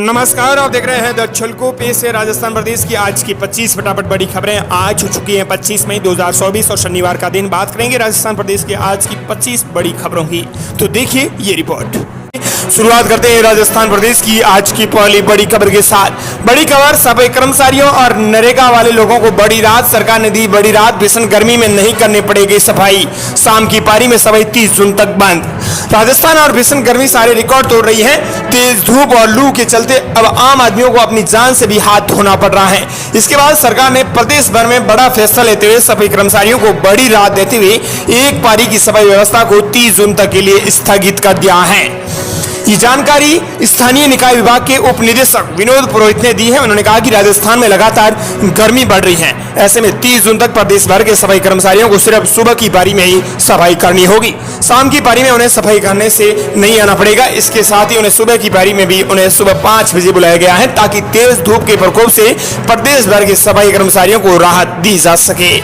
नमस्कार, आप देख रहे हैं द छलको पेश है राजस्थान प्रदेश की आज की 25 फटाफट बड़ी खबरें। आज हो चुकी हैं 25 मई 2024 और शनिवार का दिन। बात करेंगे राजस्थान प्रदेश की आज की 25 बड़ी खबरों की, तो देखिए ये रिपोर्ट। शुरुआत करते हैं राजस्थान प्रदेश की आज की पहली बड़ी खबर के साथ। बड़ी खबर, सफाई कर्मचारियों और नरेगा वाले लोगों को बड़ी राहत। सरकार ने दी बड़ी राहत, भीषण गर्मी में नहीं करनी पड़ेगी सफाई। शाम की पारी में सफाई 30 जून तक बंद। राजस्थान और भीषण गर्मी सारे रिकॉर्ड तोड़ रही है। तेज धूप और लू के चलते अब आम आदमियों को अपनी जान से भी हाथ धोना पड़ रहा है। इसके बाद सरकार ने प्रदेश भर में बड़ा फैसला लेते हुए सफाई कर्मचारियों को बड़ी राहत देते हुए एक पारी की सफाई व्यवस्था को 30 जून तक के लिए स्थगित कर दिया है। ये जानकारी स्थानीय निकाय विभाग के उप निदेशक विनोद पुरोहित ने दी है। उन्होंने कहा कि राजस्थान में लगातार गर्मी बढ़ रही है, ऐसे में 30 जून तक प्रदेश भर के सफाई कर्मचारियों को सिर्फ सुबह की पारी में ही सफाई करनी होगी। शाम की पारी में उन्हें सफाई करने से नहीं आना पड़ेगा। इसके साथ ही उन्हें सुबह की पारी में भी उन्हें सुबह 5 बजे बुलाया गया है, ताकि तेज धूप के प्रकोप से प्रदेश भर के सफाई कर्मचारियों को राहत दी जा सके।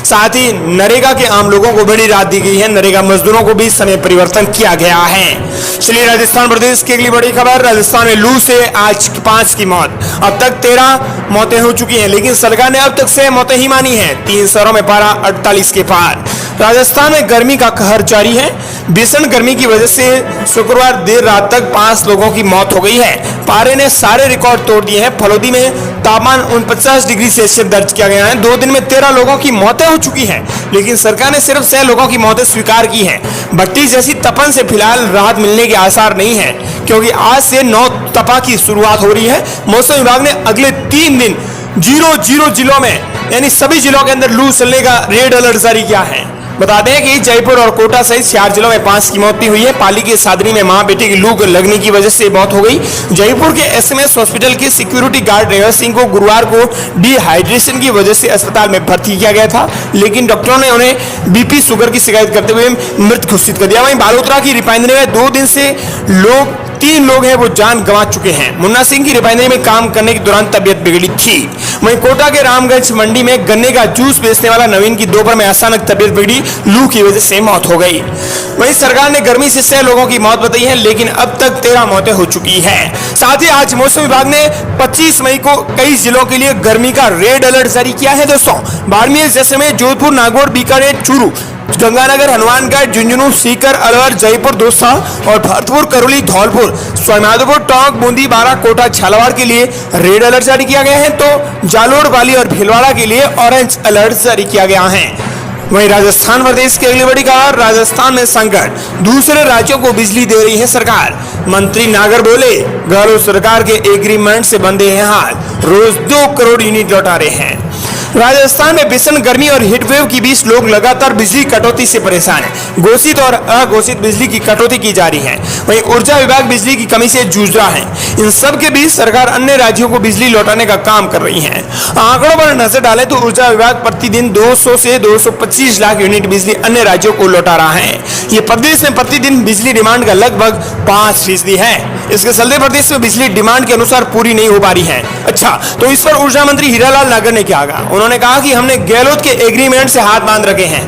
साथ ही नरेगा के आम लोगों को बड़ी राहत दी गई है। नरेगा मजदूरों को भी समय परिवर्तन किया गया है। चलिए राजस्थान प्रदेश की अगली बड़ी खबर। राजस्थान में लू से आज 5 की मौत। अब तक 13 मौतें हो चुकी हैं, लेकिन सरकार ने अब तक 6 मौतें ही मानी हैं। 3 शहरों में पारा 48 के पार। राजस्थान में गर्मी का कहर जारी है। भीषण गर्मी की वजह से शुक्रवार देर रात तक 5 लोगों की मौत हो गई है। पारे ने सारे रिकॉर्ड तोड़ दिए हैं। फलोदी में तापमान 49 डिग्री सेल्सियस दर्ज किया गया है। 2 दिन में 13 लोगों की मौतें हो चुकी हैं, लेकिन सरकार ने सिर्फ 6 लोगों की मौतें स्वीकार की हैं। भट्टी जैसी तपन से फिलहाल राहत मिलने के आसार नहीं है, क्योंकि आज से 9 तपा की शुरुआत हो रही है। मौसम विभाग ने अगले 3 दिन 0 जिलों में यानी सभी जिलों के अंदर लू चलने का रेड अलर्ट जारी किया है। बता दें कि जयपुर और कोटा सहित 4 जिलों में 5 की मौत भी हुई है। पाली के सादरी में मां बेटी की लू लगने की वजह से मौत हो गई। जयपुर के एसएमएस हॉस्पिटल के सिक्योरिटी गार्ड रेवत सिंह को गुरुवार को डिहाइड्रेशन की वजह से अस्पताल में भर्ती किया गया था, लेकिन डॉक्टरों ने उन्हें बीपी शुगर की शिकायत करते हुए मृत घोषित कर दिया। वहीं बालोतरा की रिफाइनरी में 2 दिन से 3 लोग हैं वो जान गंवा चुके हैं। मुन्ना सिंह की रिफाइनरी में काम करने के दौरान तबियत बिगड़ी थी। वहीं कोटा के रामगंज मंडी में गन्ने का जूस बेचने वाला नवीन की दोपहर में अचानक तबियत बिगड़ी, लू की वजह से मौत हो गई। वहीं सरकार ने गर्मी से 6 लोगों की मौत बताई है, लेकिन अब तक 13 मौतें हो चुकी हैं। साथ ही आज मौसम विभाग ने 25 मई को कई जिलों के लिए गर्मी का रेड अलर्ट जारी किया है। दोस्तों, बाड़मेर, जैसलमेर, जोधपुर, नागौर, बीकानेर, चूरू, गंगानगर, हनुमानगढ़, झुंझुनू, सीकर, अलवर, जयपुर, दौसा और भरतपुर, करौली, धौलपुर, सवाईमाधोपुर, टोंक, बूंदी, बारा, कोटा, झालावाड़ के लिए रेड अलर्ट जारी किया गया है, तो जालोर, पाली और भीलवाड़ा के लिए ऑरेंज अलर्ट जारी किया गया है। वहीं राजस्थान प्रदेश की अगली बड़ी खबर। राजस्थान में संकट, दूसरे राज्यों को बिजली दे रही है सरकार। मंत्री नागर बोले, गहलोत सरकार के एग्रीमेंट से बंधे हैं हाथ, रोज 2 करोड़ यूनिट लौटा रहे हैं। राजस्थान में भीषण गर्मी और हीटवेव के बीच लोग लगातार बिजली कटौती से परेशान हैं। घोषित और अघोषित बिजली की कटौती की जा रही है। वहीं ऊर्जा विभाग बिजली की कमी से जूझ रहा है। इन सब के बीच सरकार अन्य राज्यों को बिजली लौटाने का काम कर रही है। आंकड़ों पर नजर डालें तो ऊर्जा विभाग प्रतिदिन 200 से 225 लाख यूनिट बिजली अन्य राज्यों को लौटा रहा है। ये प्रदेश में प्रतिदिन बिजली डिमांड का लगभग 5% है। इसके चलते प्रदेश में बिजली डिमांड के अनुसार पूरी नहीं हो पा रही है। अच्छा, तो इस पर ऊर्जा मंत्री हीरालाल नागर ने क्या कहा? उन्होंने कहा कि हमने गहलोत के एग्रीमेंट से हाथ बांध रखे हैं,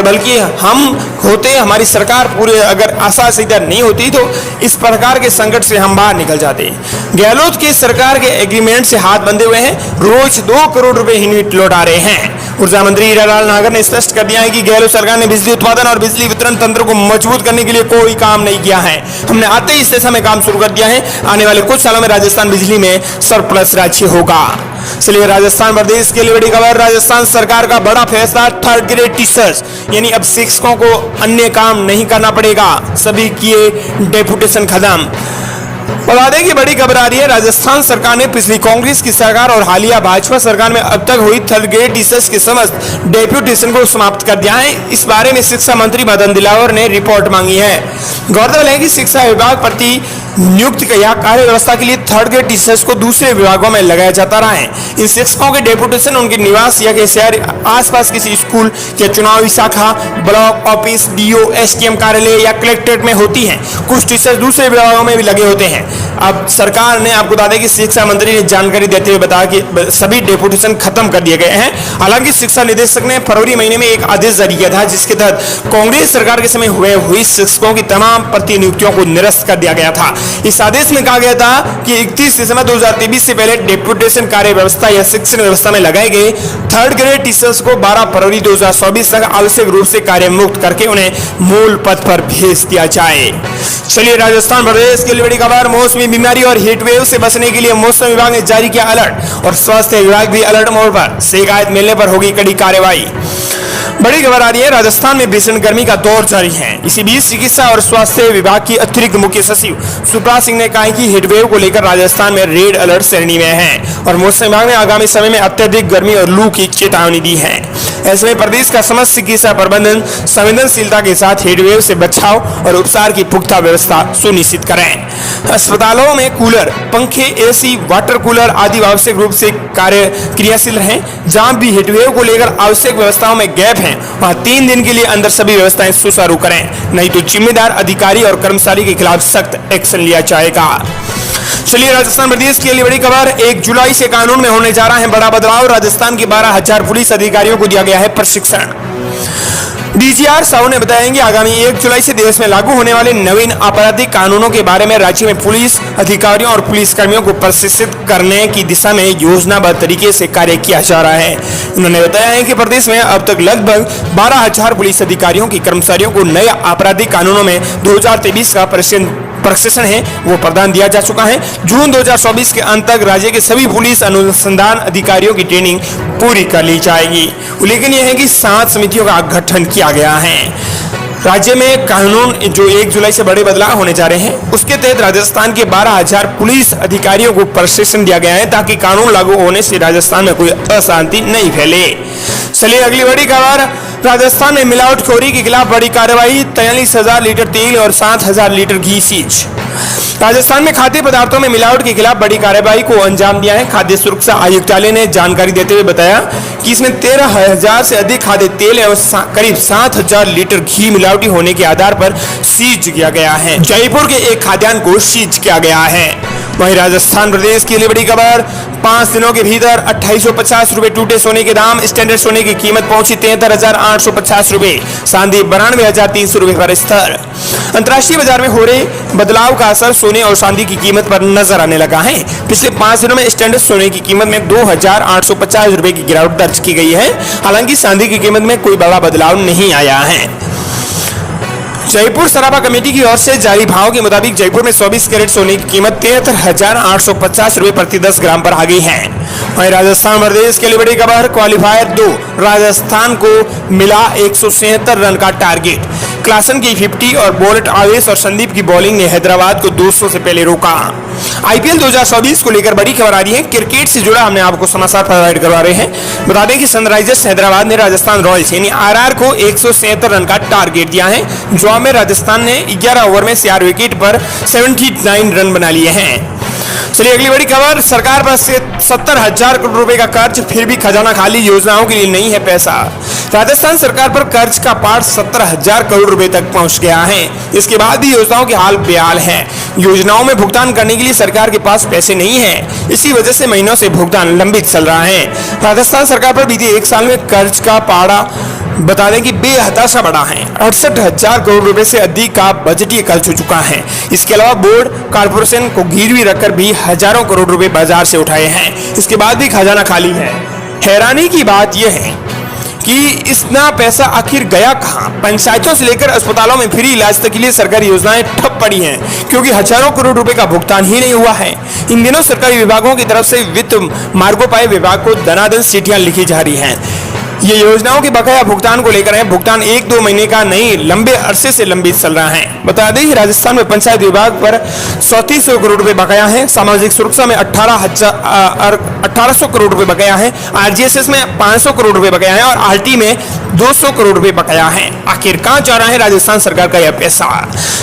बल्कि हम होते हमारी सरकार पूरे अगर आशा सीधा नहीं होती तो इस प्रकार के संकट से हम बाहर निकल जाते। गहलोत की सरकार के एग्रीमेंट से हाथ बंधे हुए हैं, रोज 2 करोड़ रुपए यूनिट लौटा रहे हैं। ऊर्जा मंत्री हीरालाल नागर ने स्पष्ट कर दिया है कि गहलोत सरकार ने बिजली उत्पादन और बिजली वितरण तंत्र को मजबूत करने के लिए कोई काम नहीं किया है। हमने आते ही इस दिशा में काम शुरू कर दिया है। आने वाले कुछ सालों में राजस्थान बिजली में सरप्लस राज्य होगा। चलिए राजस्थान प्रदेश के लिए बड़ी खबर। राजस्थान सरकार का बड़ा फैसला, 3rd ग्रेड टीचर्स यानी अब शिक्षकों को अन्य काम नहीं करना पड़ेगा, सभी किए डेपुटेशन खत्म। बता दें कि बड़ी खबर आ रही है। राजस्थान सरकार ने पिछली कांग्रेस की सरकार और हालिया भाजपा सरकार में अब तक हुई 3rd ग्रेड टीचर्स के समस्त डेप्यूटेशन को समाप्त कर दिया है। इस बारे में शिक्षा मंत्री मदन दिलावर ने रिपोर्ट मांगी है। गौरतलब है कि शिक्षा विभाग प्रति नियुक्त या कार्य व्यवस्था के लिए 3rd ग्रेड टीचर्स को दूसरे विभागों में लगाया जाता रहा है। इन शिक्षकों के डेपुटेशन उनके निवास या के शहर आसपास किसी स्कूल या चुनावी शाखा, ब्लॉक ऑफिस, डीओ, एसडीएम कार्यालय या कलेक्ट्रेट में होती हैं। कुछ टीचर्स दूसरे विभागों में भी लगे होते हैं। अब सरकार ने आपको बता दें कि शिक्षा मंत्री ने जानकारी देते हुए बताया कि सभी डेपुटेशन खत्म कर दिए गए हैं। हालांकि शिक्षा निदेशक ने फरवरी महीने में एक आदेश जारी किया था, जिसके तहत कांग्रेस सरकार के समय हुई शिक्षकों की तमाम प्रतिनियुक्तियों को निरस्त कर दिया गया था। इस आदेश में कहा गया था कि 31 दिसंबर 2023 से पहले डेपुटेशन कार्य व्यवस्था या शिक्षण व्यवस्था में लगाए गए थर्ड ग्रेड टीचर्स को 12 फरवरी 2024 तक आवश्यक रूप से कार्य मुक्त करके उन्हें मूल पद पर भेज दिया जाए। चलिए राजस्थान प्रदेश की बड़ी खबर, मौसमी बीमारी और हीट वेव से बचने के लिए मौसम विभाग ने जारी किया अलर्ट और स्वास्थ्य विभाग भी अलर्ट मोड पर, शिकायत मिलने पर होगी कड़ी कार्रवाई। बड़ी खबर आ रही है, राजस्थान में भीषण गर्मी का दौर जारी है। इसी बीच चिकित्सा और स्वास्थ्य विभाग की अतिरिक्त मुख्य सचिव सुप्रा सिंह ने कहा कि हीटवेव को लेकर राजस्थान में रेड अलर्ट श्रेणी में है और मौसम विभाग ने आगामी समय में अत्यधिक गर्मी और लू की चेतावनी दी है। ऐसे में प्रदेश का समस्त चिकित्सा प्रबंधन संवेदनशीलता के साथ हीटवेव से बचाव और उपचार की पुख्ता व्यवस्था सुनिश्चित करें। अस्पतालों में कूलर, पंखे, एसी, वाटर कूलर आदि आवश्यक रूप से कार्य क्रियाशील रहें। जहां भी हीटवेव को लेकर आवश्यक व्यवस्थाओं में गैप है वहां 3 दिन के लिए अंदर सभी व्यवस्थाएं सुचारू करें, नहीं तो जिम्मेदार अधिकारी और कर्मचारी के खिलाफ सख्त एक्शन लिया जाएगा। चलिए राजस्थान प्रदेश के लिए बड़ी खबर, 1 जुलाई से कानून में होने जा रहा है बड़ा बदलाव। राजस्थान के 12,000 पुलिस अधिकारियों को दिया गया है प्रशिक्षण। डीजीआर साहू ने बताया कि आगामी 1 जुलाई से देश में लागू होने वाले नवीन आपराधिक कानूनों के बारे में राज्य में पुलिस अधिकारियों और पुलिसकर्मियों को प्रशिक्षित करने की दिशा में योजनाबद्ध तरीके से कार्य किया जा रहा है। उन्होंने बताया है कि प्रदेश में अब तक लगभग 12,000 पुलिस अधिकारियों की कर्मचारियों को नए आपराधिक कानूनों में 2023 का प्रशिक्षण है वो प्रदान दिया जा चुका है। जून 2024 के अंत तक राज्य के सभी पुलिस अनुसंधान अधिकारियों की ट्रेनिंग पूरी कर ली जाएगी। उल्लेखनीय यह है कि 7 समितियों का गठन किया गया है। राज्य में कानून जो 1 जुलाई से बड़े बदलाव होने जा रहे हैं उसके तहत राजस्थान के 12,000 पुलिस अधिकारियों को प्रशिक्षण दिया गया है ताकि कानून लागू होने से राजस्थान में कोई अशांति नहीं फैले। चलिए अगली बड़ी खबर, राजस्थान में मिलावटखोरी के खिलाफ बड़ी कार्रवाई, 43,000 लीटर तेल और 7,000 लीटर घी सीज। राजस्थान में खाद्य पदार्थों में मिलावट के खिलाफ बड़ी कार्रवाई को अंजाम दिया है। खाद्य सुरक्षा आयुक्तालय ने जानकारी देते हुए बताया कि इसमें 13,000 से अधिक खाद्य तेल एवं करीब 7,000 लीटर घी मिलावटी होने के आधार पर सीज किया गया है। जयपुर के एक खाद्यान्न को सीज किया गया है। वहीं राजस्थान प्रदेश की लिए बड़ी खबर, 5 दिनों के भीतर 2850 रुपए टूटे सोने के दाम, स्टैंडर्ड सोने की कीमत पहुंची 73,850 रुपए, चांदी 92,300 रुपए पर स्तर। अंतर्राष्ट्रीय बाजार में हो रहे बदलाव का असर सोने और चांदी की कीमत पर नजर आने लगा है। पिछले 5 दिनों में स्टैंडर्ड सोने की कीमत में 2,850 रुपए की गिरावट दर्ज की गई है। हालांकि चांदी की कीमत में कोई बड़ा बदलाव नहीं आया है। जयपुर सराफा कमेटी की ओर से जारी भाव के मुताबिक जयपुर में 24 कैरेट सोने की कीमत 73,850 रुपए प्रति 10 ग्राम पर आ गई है। वहीं राजस्थान प्रदेश के लिए बड़ी खबर, क्वालिफायर 2 राजस्थान को मिला 176 रन का टारगेट। क्लासन की 50 और बोल्ट आवेश और संदीप की बॉलिंग ने हैदराबाद को 200 से पहले रोका। आईपीएल 2024 को लेकर बड़ी खबर आ रही है। क्रिकेट से जुड़ा हमने आपको समाचार प्रोवाइड करवा रहे हैं। बता दें कि सनराइजर्स हैदराबाद ने राजस्थान रॉयल्स यानी आरआर को 176 रन का टारगेट दिया है। जवाब में राजस्थान ने 11 ओवर में 4 विकेट पर 79 रन बना लिए हैं। चलिए अगली बड़ी खबर, सरकार पर से 70,000 करोड़ रुपए का कर्ज, फिर भी खजाना खाली, योजनाओं के लिए नहीं है पैसा। राजस्थान सरकार पर कर्ज का पार 70,000 करोड़ रुपए तक पहुंच गया है। इसके बाद भी योजनाओं के हाल बेहाल है। योजनाओं में भुगतान करने के लिए सरकार के पास पैसे नहीं है। इसी वजह से महीनों से भुगतान लंबित चल रहा है। राजस्थान सरकार पर बीते 1 साल में कर्ज का पारा बता दें कि बेहताशा बढ़ा है। 68,000 करोड़ रुपए से अधिक का बजटीय कर्ज हो चुका है। इसके अलावा बोर्ड कॉर्पोरेशन को गिरवी रखकर भी हजारों करोड़ रुपए बाजार से उठाए हैं। इसके बाद भी खजाना खाली है। हैरानी की बात यह है कि इतना पैसा आखिर गया कहां। पंचायतों से लेकर अस्पतालों में फ्री इलाज तक के लिए सरकारी योजनाएं ठप पड़ी हैं क्योंकि हजारों करोड़ रुपए का भुगतान ही नहीं हुआ है। इन दिनों सरकारी विभागों की तरफ से वित्त मार्गोपाय विभाग को दनादन चिट्ठियां लिखी जा रही हैं। ये योजनाओं के बकाया भुगतान को लेकर है। भुगतान 1-2 महीने का नहीं, लंबे अरसे से लंबित चल रहा है। बता दें कि राजस्थान में पंचायत विभाग पर 3400 करोड़ रुपए बकाया है। सामाजिक सुरक्षा में 1800 करोड़ रुपए बकाया है। आरजीएसएस में 500 करोड़ रुपए बकाया है और आरटी में 200 करोड़ रुपए बकाया है। आखिर कहां जा रहा है राजस्थान सरकार का यह पैसा।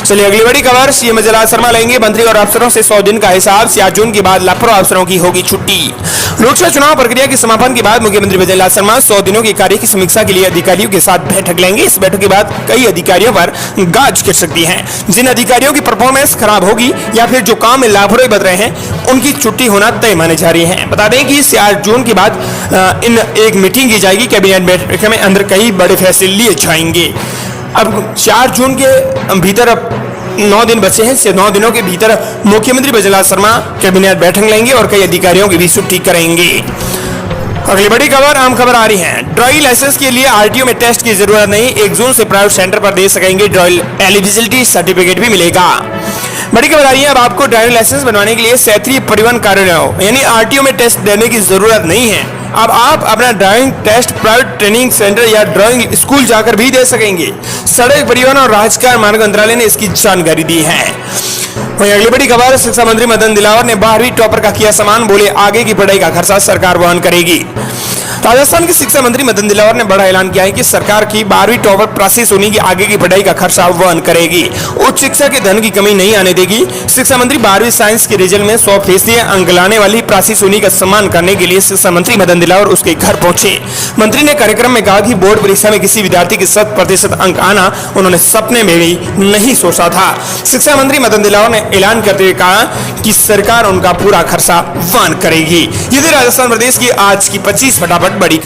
चलिए अगली बड़ी खबर, सीएम जयराज शर्मा लेंगे मंत्री और अफसरों से 100 दिन का हिसाब। 7 जून के बाद लापरवाह अफसरों की होगी छुट्टी। लोकसभा चुनाव प्रक्रिया के समापन के बाद मुख्यमंत्री जयराज शर्मा 100 दिनों की कार्य की समीक्षा के लिए अधिकारियों के साथ बैठक लेंगे। इस बैठक के बाद कई अधिकारियों पर गाज गिर सकती है। जिन अधिकारियों की परफॉर्मेंस खराब होगी या फिर जो काम में लापरवाही बरत रहे हैं उनकी छुट्टी होना तय माने जा रही है। बता दें कि 4 जून के बाद एक मीटिंग की जाएगी। कैबिनेट बैठक में अंदर कई बड़े फैसले लिए जाएंगे। अब 4 जून के भीतर 9 दिन बचे हैं। इससे 9 दिनों के भीतर मुख्यमंत्री बजरंग शर्मा कैबिनेट बैठक लेंगे और कई अधिकारियों की भी छुट्टी करेंगे। अगली बड़ी खबर आम खबर आ रही है। ड्राइविंग लाइसेंस के लिए आरटीओ में टेस्ट की जरूरत नहीं, 1 जून से प्राइवेट सेंटर पर दे सकेंगे ड्राइविंग एलिजिबिलिटी सर्टिफिकेट भी मिलेगा। बड़ी खबर आ रही है, अब आपको ड्राइविंग लाइसेंस बनवाने के लिए क्षेत्रीय परिवहन कार्यालय यानी आरटीओ में टेस्ट देने की जरूरत नहीं है। अब आप अपना driving test private training centre या ड्राइविंग स्कूल जाकर भी दे सकेंगे। सड़क परिवहन और राजमार्ग मार्ग मंत्रालय ने इसकी जानकारी दी है। वहीं अगली बड़ी खबर, शिक्षा मंत्री मदन दिलावर ने 12वीं टॉपर का किया सम्मान, बोले आगे की पढ़ाई का खर्चा सरकार वहन करेगी। राजस्थान के शिक्षा मंत्री मदन दिलावर ने बड़ा ऐलान किया है कि सरकार की 12वीं टॉपर प्राची सोनी की आगे की पढ़ाई का खर्चा वहन करेगी। उच्च शिक्षा के धन की कमी नहीं आने देगी। शिक्षा मंत्री 12वीं साइंस के रिजल्ट में 100% अंक लाने वाली प्राची सोनी का सम्मान करने के लिए शिक्षा मंत्री मदन दिलावर उसके घर पहुंचे। मंत्री ने कार्यक्रम में कहा कि बोर्ड परीक्षा में किसी विद्यार्थी के 100% अंक आना उन्होंने सपने में भी नहीं सोचा था। शिक्षा मंत्री मदन दिलावर ने ऐलान करते हुए कहा कि सरकार उनका पूरा खर्चा वहन करेगी। ये थी राजस्थान प्रदेश की आज की 25 फटाफट बड़ी